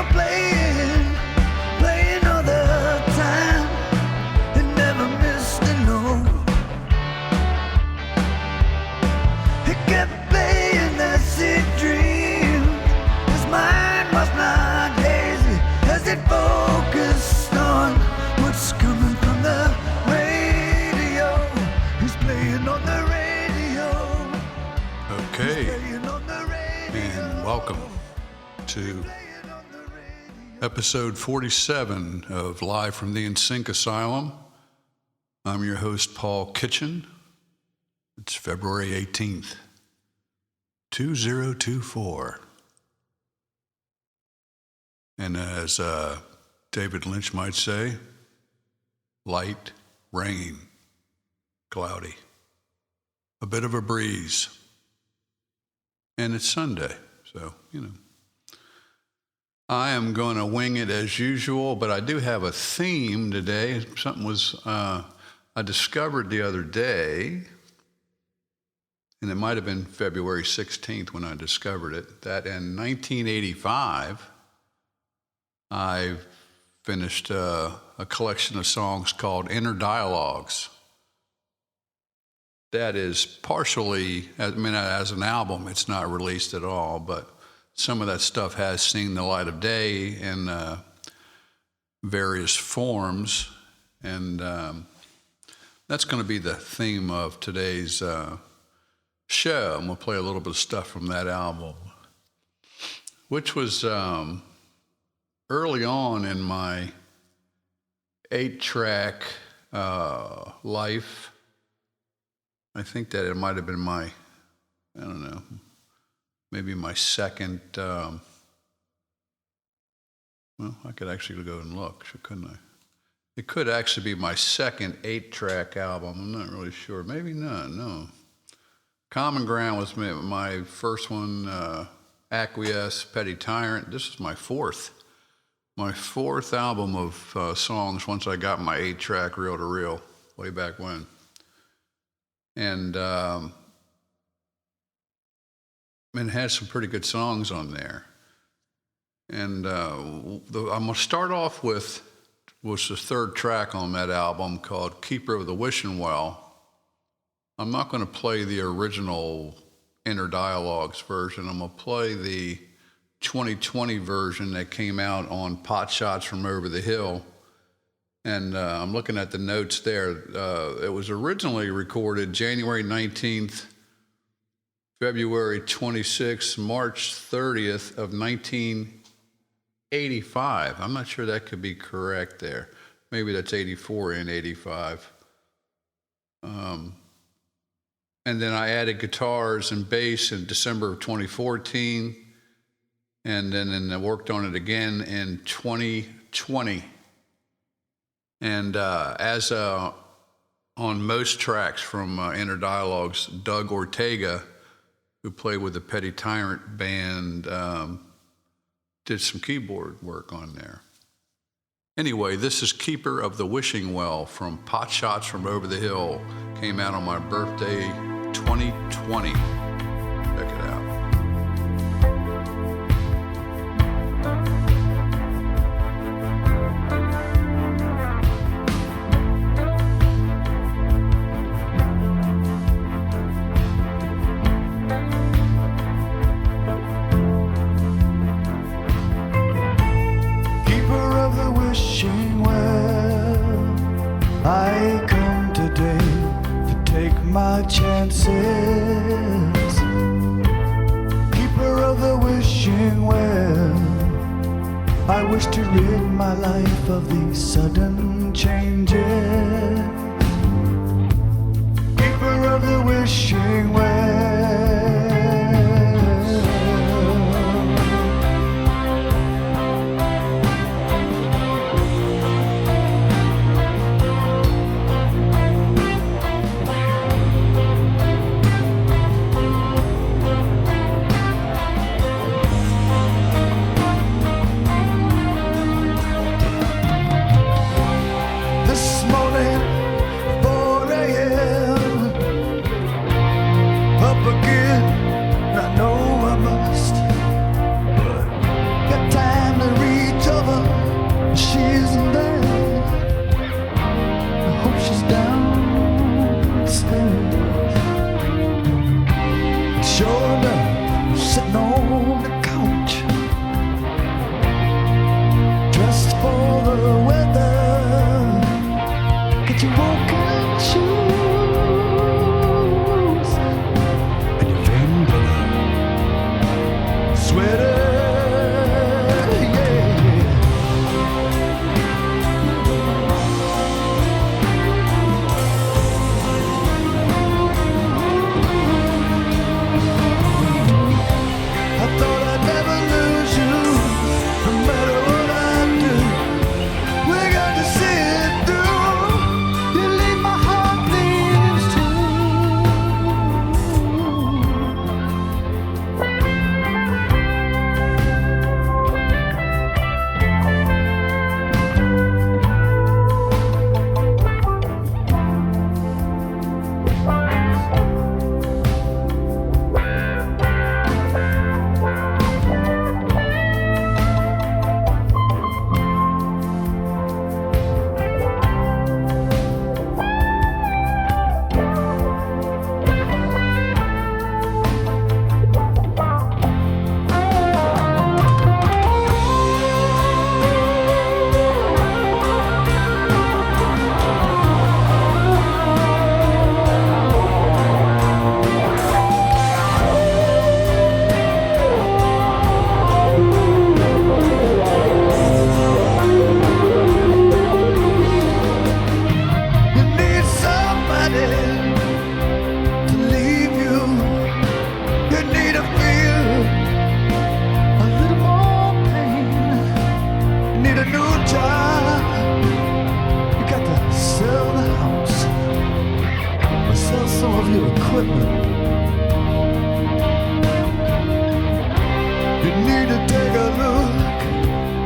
radio playing, playing all the time. It never missed a note. It kept playing that sick dream. His mind was not hazy as it focused on what's coming from the radio. He's playing on the radio. Okay, and welcome to episode 47 of Live from the NSYNC Asylum. I'm your host, Paul Kitchen. It's February 18th, 2024. And as David Lynch might say, light, rain, cloudy, a bit of a breeze. And it's Sunday, so, I am going to wing it as usual, but I do have a theme today. Something I discovered the other day, and it might have been February 16th when I discovered it, that in 1985, I finished a collection of songs called Inner Dialogues. That is partially, as an album, it's not released at all, but some of that stuff has seen the light of day in various forms, and that's going to be the theme of today's show. I'm going to play a little bit of stuff from that album, which was early on in my 8-track life. I think that it might have been maybe my second, I could actually go and look, couldn't I? It could actually be my second 8-track album. I'm not really sure. Maybe not, no. Common Ground was my first one, Acquiesce, Petty Tyrant. This is my fourth album of songs once I got my 8-track reel-to-reel way back when. And it had some pretty good songs on there. And I'm going to start off with was the third track on that album called Keeper of the Wishing Well. I'm not going to play the original Inner Dialogues version. I'm going to play the 2020 version that came out on Pot Shots from Over the Hill. And I'm looking at the notes there. It was originally recorded January 19th, February 26th, March 30th of 1985. I'm not sure that could be correct there. Maybe that's 84 and 85. And then I added guitars and bass in December of 2014. And then I worked on it again in 2020. And as on most tracks from Inner Dialogues, Doug Ortega, who played with the Petty Tyrant band, did some keyboard work on there. Anyway, this is Keeper of the Wishing Well from Pot Shots from Over the Hill. Came out on my birthday, 2020. Check it out. I come today to take my chances. Keeper of the wishing well, I wish to rid my life of these sudden changes. Keeper of the wishing well. This morning, 4 a.m.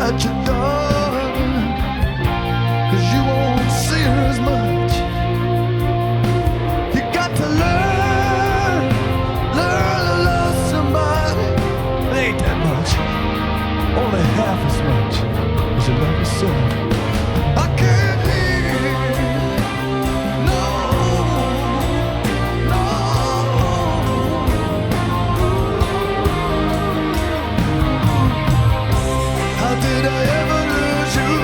at your door, 'cause you won't see her as much. You got to learn to love somebody. It ain't that much, only half as much as you love yourself. I can't hear, no, no. How did I ever lose you?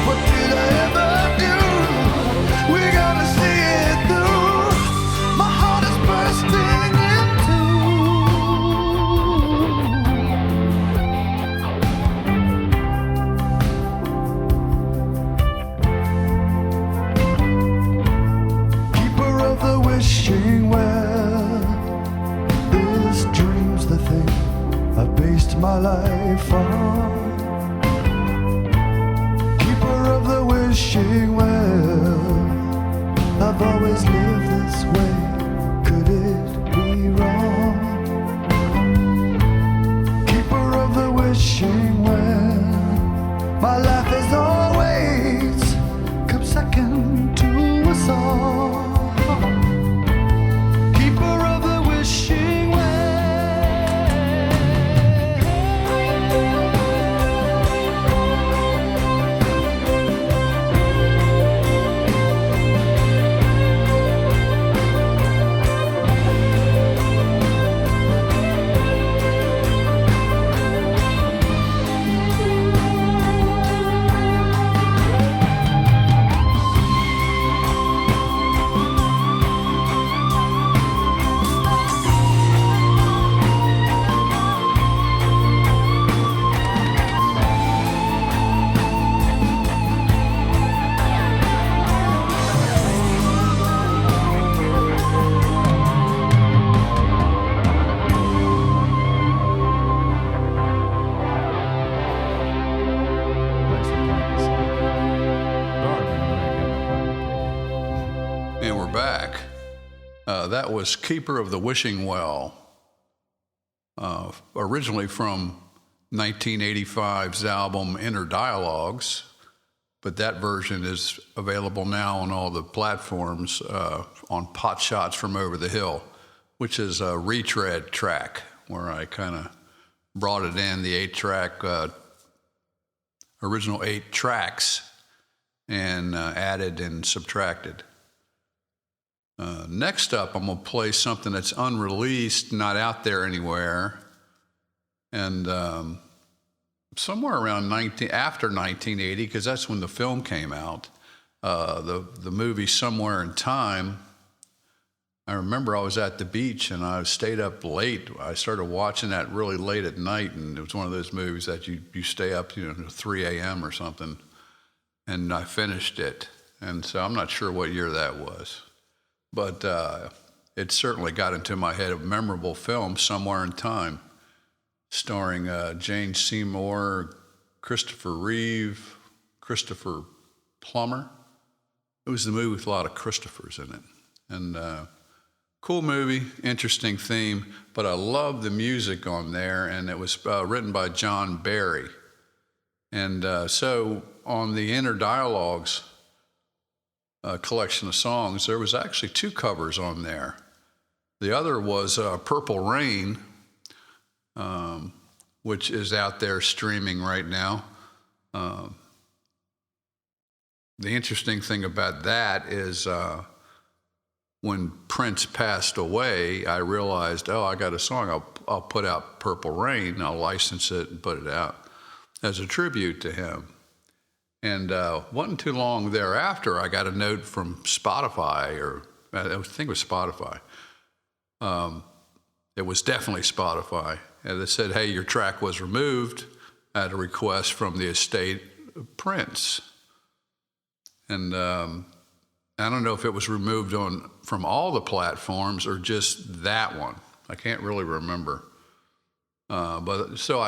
What did I ever do? We gotta see it through. My heart is bursting in two. Keeper of the wishing well, is dreams the thing I've based my life on? Keeper of the wishing well, I've always lived this way. Could it be wrong? Keeper of the wishing well, my life has always come second to a song. Keeper of the wishing And we're back. That was Keeper of the Wishing Well, originally from 1985's album Inner Dialogues, but that version is available now on all the platforms on Pot Shots from Over the Hill, which is a retread track where I kind of brought it in, the original 8 tracks, and added and subtracted. Next up, I'm going to play something that's unreleased, not out there anywhere, and somewhere around after 1980, because that's when the film came out, the movie Somewhere in Time. I remember I was at the beach and I stayed up late. I started watching that really late at night, and it was one of those movies that you stay up, 3 a.m. or something, and I finished it. And so I'm not sure what year that was. But it certainly got into my head. A memorable film, Somewhere in Time, starring Jane Seymour, Christopher Reeve, Christopher Plummer. It was the movie with a lot of Christophers in it. And cool movie, interesting theme, but I love the music on there, and it was written by John Barry. And so on the Inner Dialogues collection of songs, there was actually 2 covers on there. The other was Purple Rain, which is out there streaming right now. The interesting thing about that is when Prince passed away, I realized, I got a song, I'll put out Purple Rain, I'll license it and put it out as a tribute to him. And wasn't too long thereafter, I got a note from Spotify, or I think it was Spotify. It was definitely Spotify. And they said, hey, your track was removed at a request from the estate of Prince. And I don't know if it was removed from all the platforms or just that one. I can't really remember. But so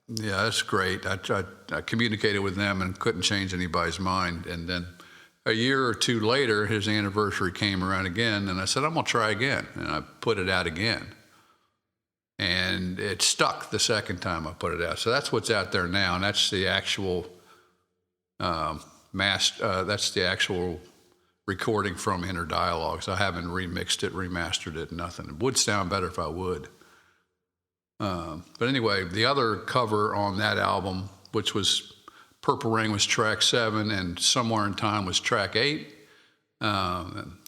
yeah, that's great. I communicated with them and couldn't change anybody's mind. And then a year or 2 later, his anniversary came around again, and I said, I'm going to try again. And I put it out again. and it stuck the second time I put it out. So that's what's out there now, and that's the actual that's the actual recording from Inner Dialogues. I haven't remixed it, remastered it, nothing. It would sound better if I would. But anyway, the other cover on that album, which was Purple Rain, was track 7, and Somewhere in Time was track 8,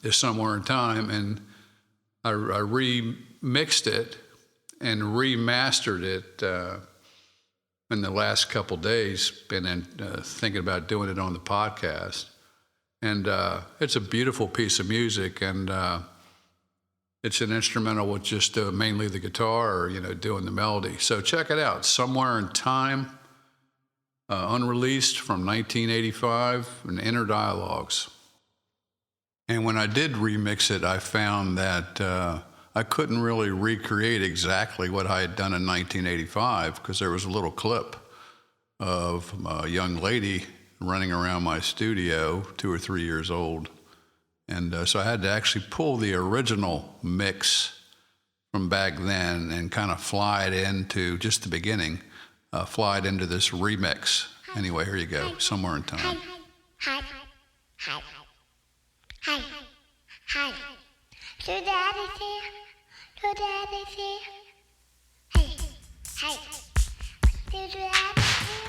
is Somewhere in Time. And I remixed it and remastered it in the last couple days, and then thinking about doing it on the podcast. And it's a beautiful piece of music, and it's an instrumental with just mainly the guitar, or, doing the melody. So check it out, Somewhere in Time, unreleased from 1985, in Inner Dialogues. And when I did remix it, I found that I couldn't really recreate exactly what I had done in 1985, because there was a little clip of a young lady running around my studio, 2 or 3 years old. And so I had to actually pull the original mix from back then and kind of fly it into just the beginning, fly it into this remix. Anyway, here you go, Somewhere in Time. Hi. Your daddy's here. Your daddy's here. Hey. Your daddy's here.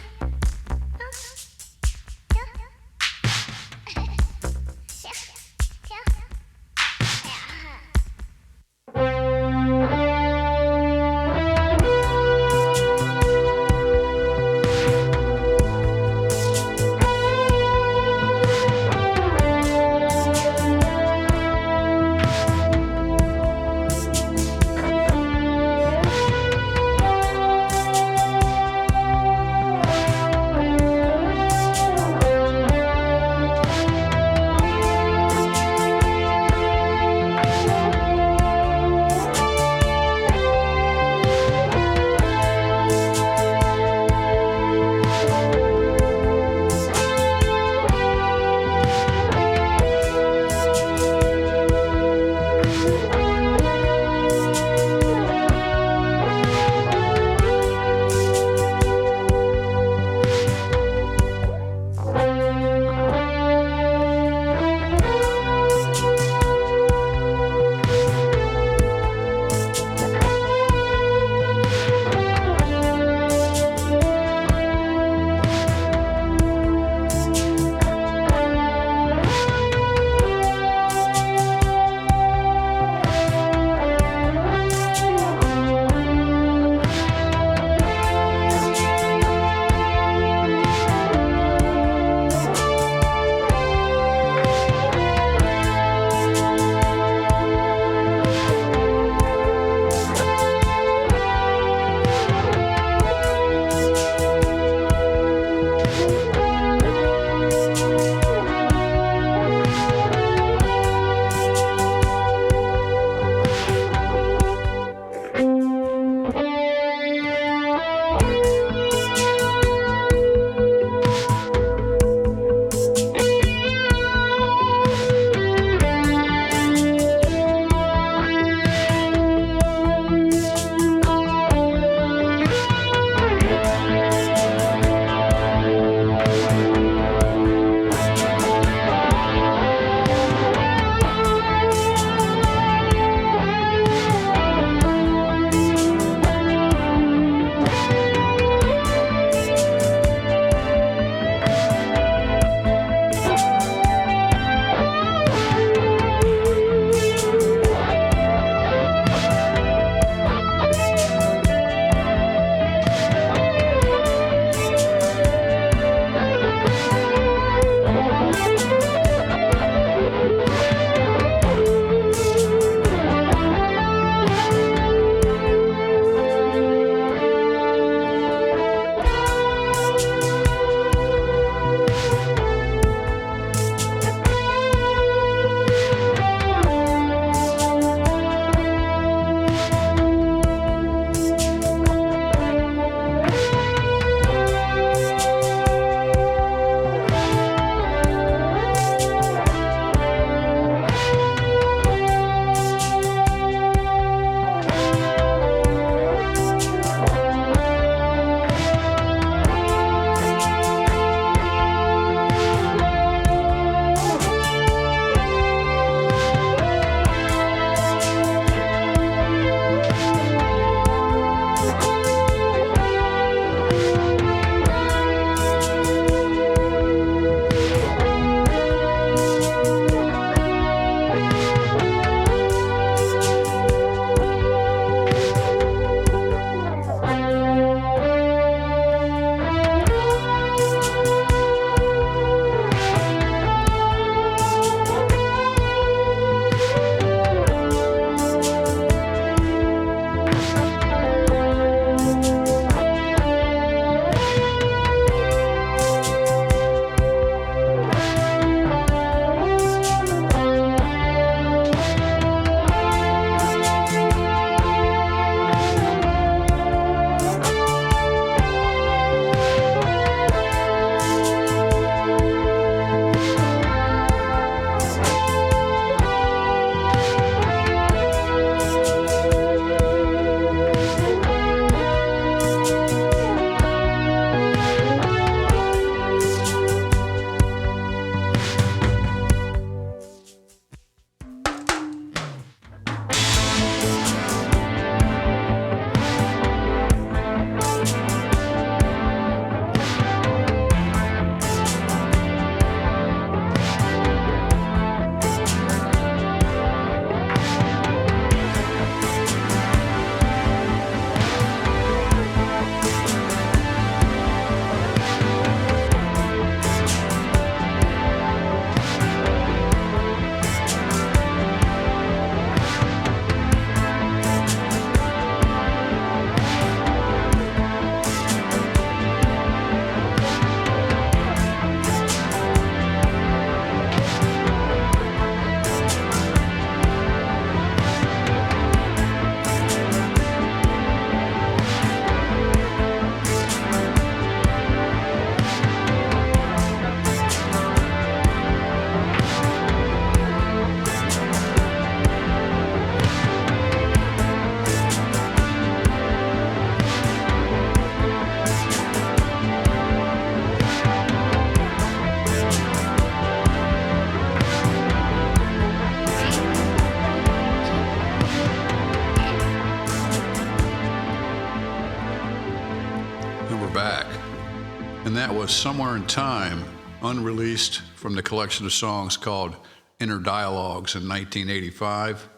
And that was Somewhere in Time, unreleased from the collection of songs called Inner Dialogues in 1985.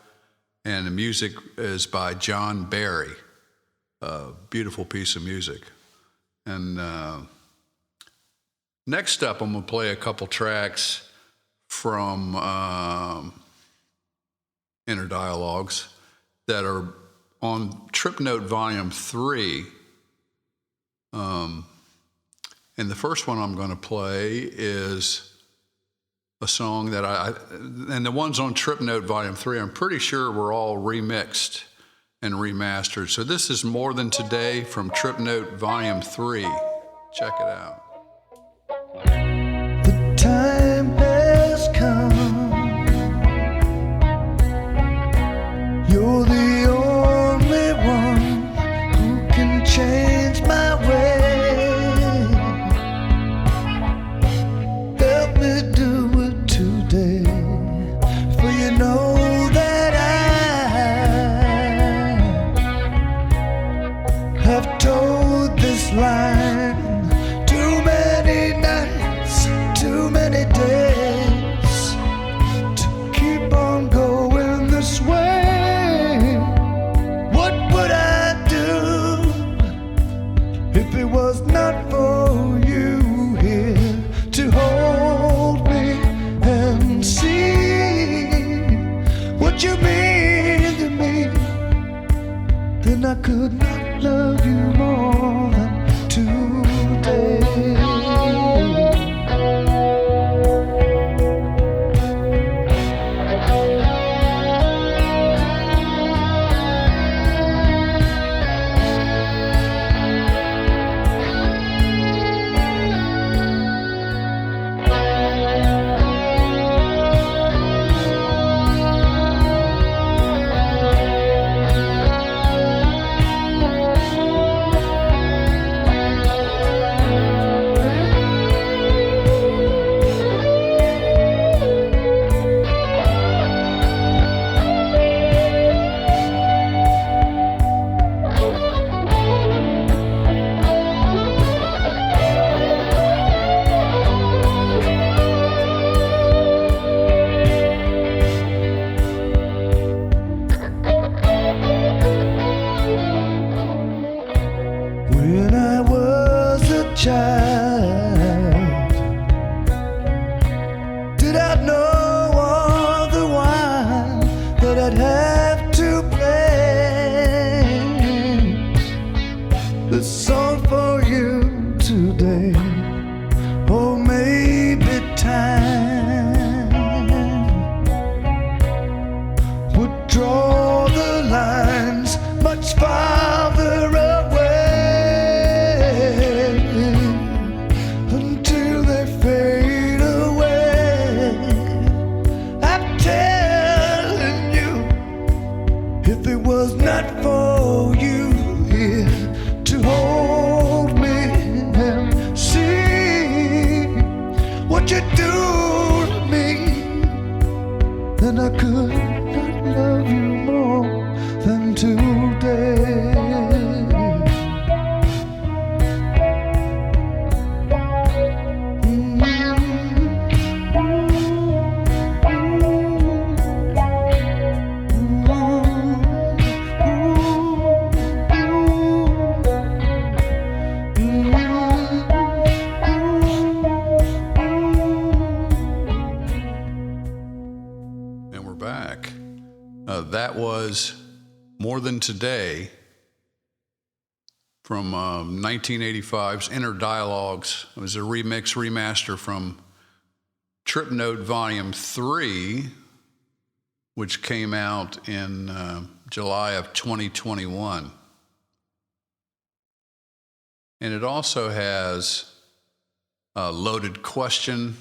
And the music is by John Barry. A beautiful piece of music. And next up, I'm going to play a couple tracks from Inner Dialogues that are on Trip Note Volume 3. And the first one I'm going to play is a song that and the ones on Trip Note Volume 3, I'm pretty sure were all remixed and remastered. So this is More Than Today from Trip Note Volume 3. Check it out. The time has come. You're the only one who can change my way. Help me do it today, for you know that I have told this line too many nights, too many days to keep on going this way. What would I do if it was not for you here to hold me and see what you mean to me? Then I could not love you more than today. child. Did I know all the while that I'd have to play this song for you today? Oh, maybe time would draw the lines much farther away until they fade away. I'm telling you, if it was not for you here to hold me and see what you do to me, then I could not love you more than today. And we're back. That was More Than Today from 1985's Inner Dialogues. It was a remix, remaster from Trip Note Volume 3, which came out in July of 2021. And it also has a Loaded Question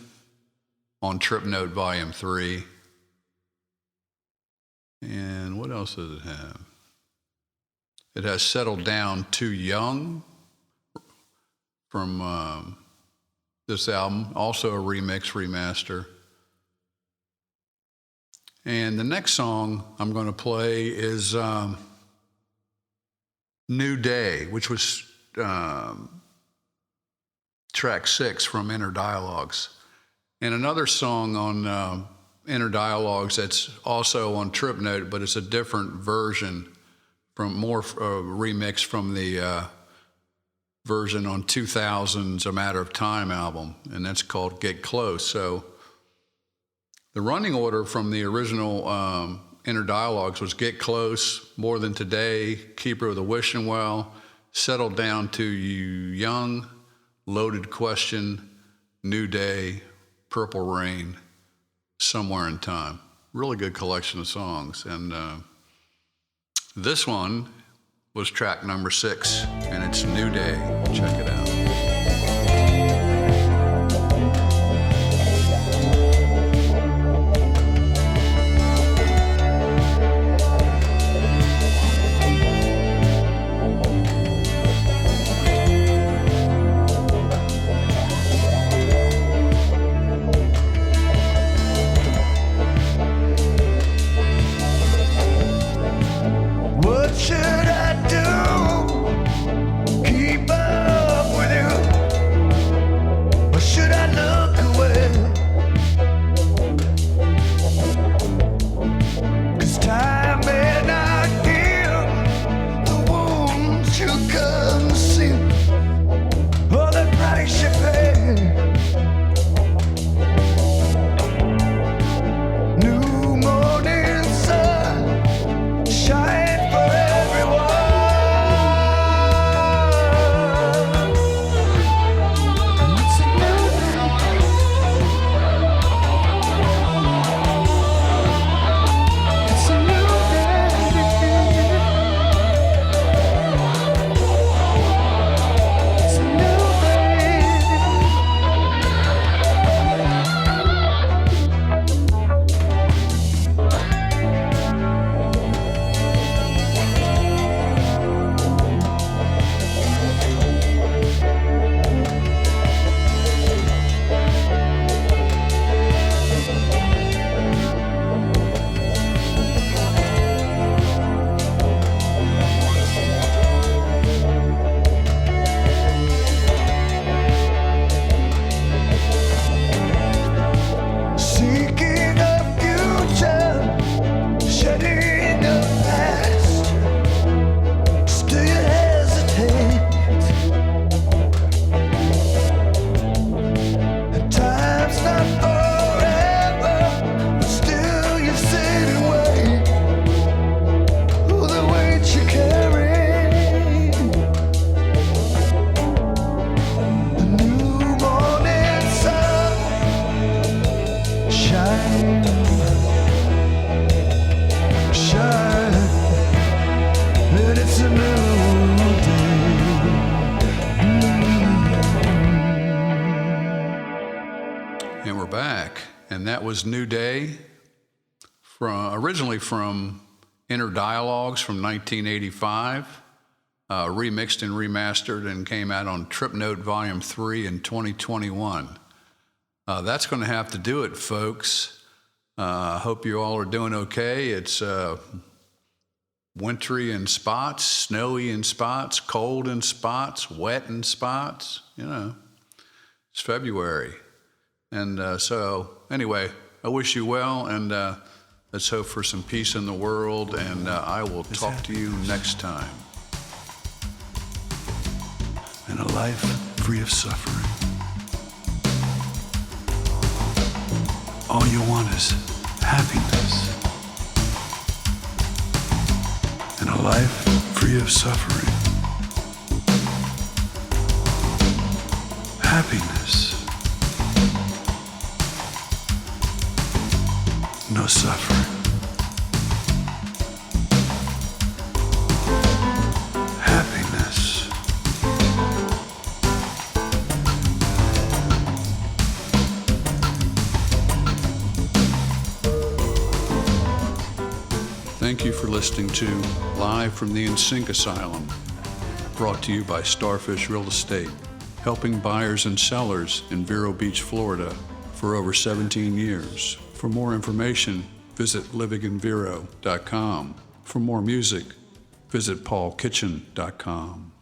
on Trip Note Volume 3. And what else does it have? It has Settled Down Too Young from this album, also a remix, remaster. And the next song I'm going to play is New Day, which was track 6 from Inner Dialogues. And another song on Inner Dialogues that's also on Trip Note, but it's a different version from more remix from the version on 2000's A Matter of Time album, and that's called Get Close. So the running order from the original Inner Dialogues was Get Close, More Than Today, Keeper of the Wishing Well, Settled Down Too Young, Loaded Question, New Day, Purple Rain, Somewhere in Time. Really good collection of songs. And this one was track number 6, and it's New Day. Check it out. What should I do? Keep up with you? back, and that was New Day, originally from Inner Dialogues from 1985, remixed and remastered and came out on Trip Note Volume 3 in 2021. That's going to have to do it, folks. I hope you all are doing okay. It's wintry in spots, snowy in spots, cold in spots, wet in spots. You know, it's February. And so, anyway, I wish you well, and let's hope for some peace in the world, and I will talk to you next time. And a life free of suffering. All you want is happiness. And a life free of suffering. Happiness. No suffering. Happiness. Thank you for listening to Live from the NSYNC Asylum, brought to you by Starfish Real Estate, helping buyers and sellers in Vero Beach, Florida for over 17 years. For more information, visit livinginvero.com. For more music, visit paulkitchen.com.